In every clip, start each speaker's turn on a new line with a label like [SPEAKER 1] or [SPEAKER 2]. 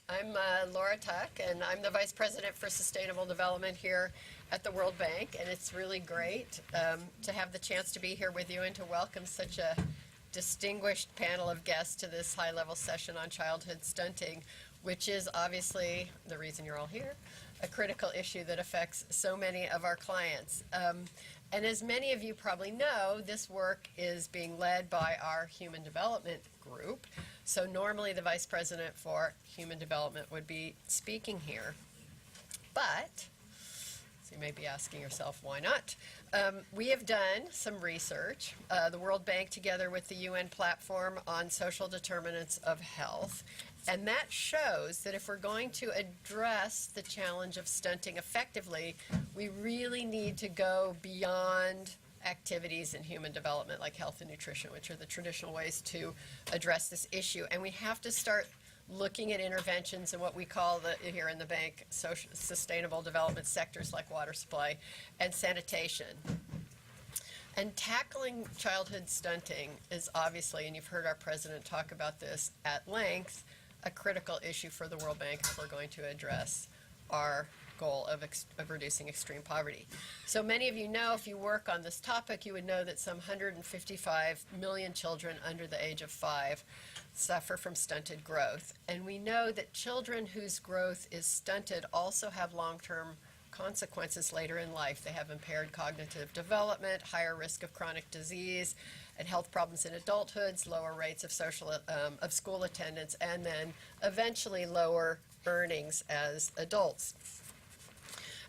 [SPEAKER 1] I'm Laura Tuck, and I'm the Vice President for Sustainable Development here at the World Bank, and it's really great to have the chance to be here with you and to welcome such a distinguished panel of guests to this high-level session on childhood stunting, which is obviously the reason you're all here, a critical issue that affects so many of our clients. And as many of you probably know, this work is being led by our Human Development Group. So normally the Vice President for Human Development would be speaking here. But, so you may be asking yourself, why not? We have done some research, the World Bank together with the UN Platform on Social Determinants of Health, and that shows that if we're going to address the challenge of stunting effectively, we really need to go beyond activities in human development like health and nutrition, which are the traditional ways to address this issue. And we have to start looking at interventions in what we call here in the bank sustainable development sectors like water supply and sanitation. And tackling childhood stunting is obviously, and you've heard our president talk about this at length, a critical issue for the World Bank if we're going to address our goal of reducing extreme poverty. So many of you know, if you work on this topic, you would know that some 155 million children under the age of 5 suffer from stunted growth. And we know that children whose growth is stunted also have long-term consequences later in life. They have impaired cognitive development, higher risk of chronic disease and health problems in adulthood, lower rates of school attendance, and then eventually lower earnings as adults.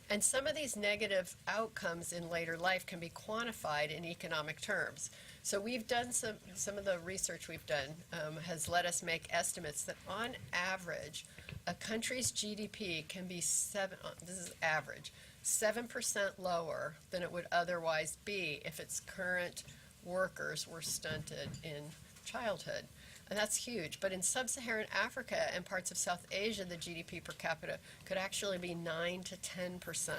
[SPEAKER 1] And some of these negative outcomes in later life can be quantified in economic terms. So we've done some of the research we've done has let us make estimates that on average, a country's GDP can be this is average, 7% lower than it would otherwise be if its current workers were stunted in childhood. And that's huge. But in sub-Saharan Africa and parts of South Asia, the GDP per capita could actually be 9 to 10%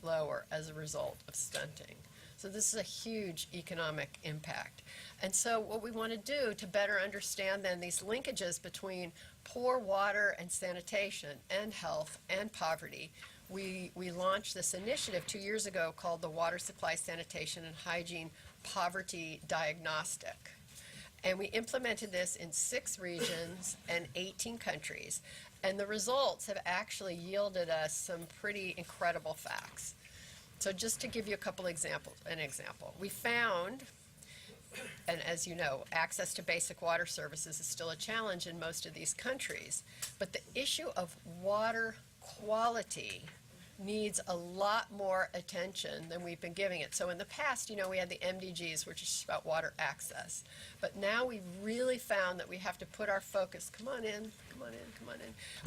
[SPEAKER 1] lower as a result of stunting. So this is a huge economic impact. And so what we want to do to better understand then these linkages between poor water and sanitation and health and poverty, we launched this initiative 2 years ago called the Water Supply, Sanitation, and Hygiene Poverty Diagnostic. And we implemented this in 6 regions and 18 countries. And the results have actually yielded us some pretty incredible facts. So just to give you a couple examples, we found, and as you know, access to basic water services is still a challenge in most of these countries. But the issue of water quality needs a lot more attention than we've been giving it. So in the past, you know, we had the MDGs, which is just about water access. But now we've really found that we have to put our focus, come on in.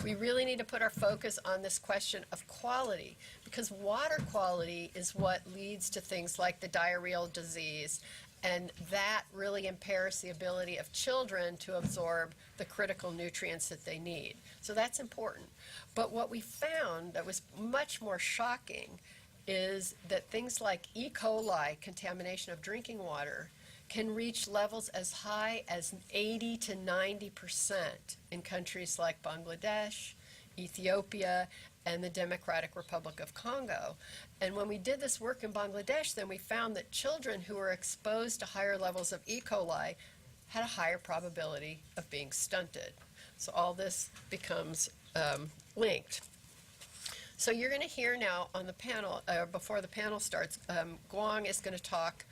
[SPEAKER 1] We really need to put our focus on this question of quality, because water quality is what leads to things like the diarrheal disease, and that really impairs the ability of children to absorb the critical nutrients that they need. So that's important. But what we found that was much more shocking is that things like E. coli contamination of drinking water can reach levels as high as 80 to 90% in countries like Bangladesh, Ethiopia, and the Democratic Republic of Congo. And when we did this work in Bangladesh, then we found that children who were exposed to higher levels of E. coli had a higher probability of being stunted. So all this becomes linked. So you're going to hear now on the panel, before the panel starts, Guang is going to talk,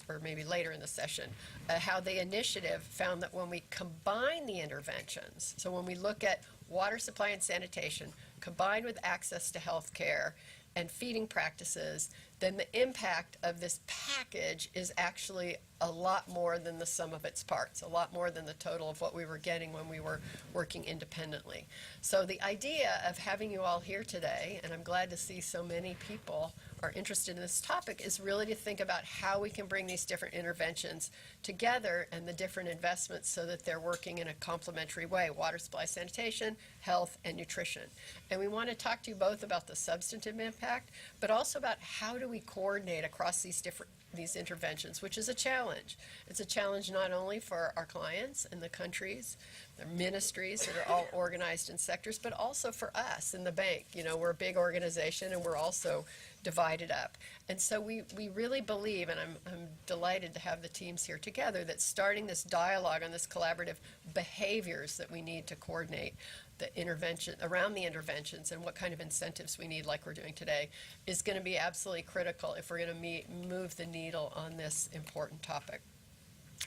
[SPEAKER 1] or maybe later in the session, how the initiative found that when we combine the interventions, so when we look at water supply and sanitation combined with access to health care and feeding practices, then the impact of this package is actually a lot more than the sum of its parts, a lot more than the total of what we were getting when we were working independently. So the idea of having you all here today, and I'm glad to see so many people are interested in this topic, is really to think about how we can bring these different interventions together and the different investments so that they're working in a complementary way: water supply, sanitation, health, and nutrition. And we want to talk to you both about the substantive impact, but also about how do we coordinate across these different these interventions, which is a challenge. It's a challenge not only for our clients and the countries, their ministries that are all organized in sectors, but also for us in the bank. You know, we're a big organization and we're also divided up. And so we really believe, and I'm delighted to have the teams here together, that starting this dialogue on this collaborative behaviors that we need to coordinate the intervention around the interventions and what kind of incentives we need, like we're doing today, is going to be absolutely critical if we're going to move the needle on this important topic.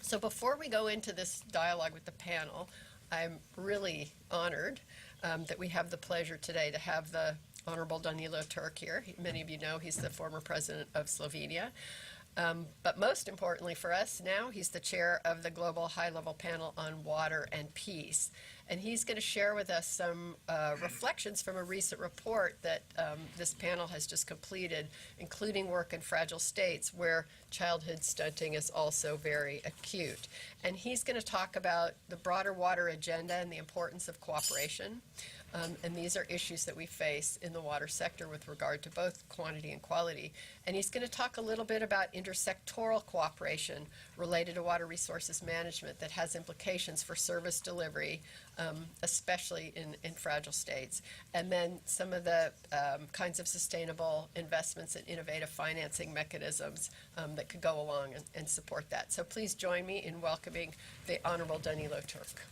[SPEAKER 1] So before we go into this dialogue with the panel, I'm really honored that we have the pleasure today to have the Honorable Danilo Turk here. Many of you know he's the former president of Slovenia. But most importantly for us now, he's the chair of the Global High-Level Panel on Water and Peace. And he's going to share with us some reflections from a recent report that this panel has just completed, including work in fragile states where childhood stunting is also very acute. And he's going to talk about the broader water agenda and the importance of cooperation. And these are issues that we face in the water sector with regard to both quantity and quality. And he's going to talk a little bit about intersectoral cooperation related to water resources management that has implications for service delivery, especially in fragile states. And then some of the kinds of sustainable investments and innovative financing mechanisms that could go along and support that. So please join me in welcoming the Honorable Danilo Turk.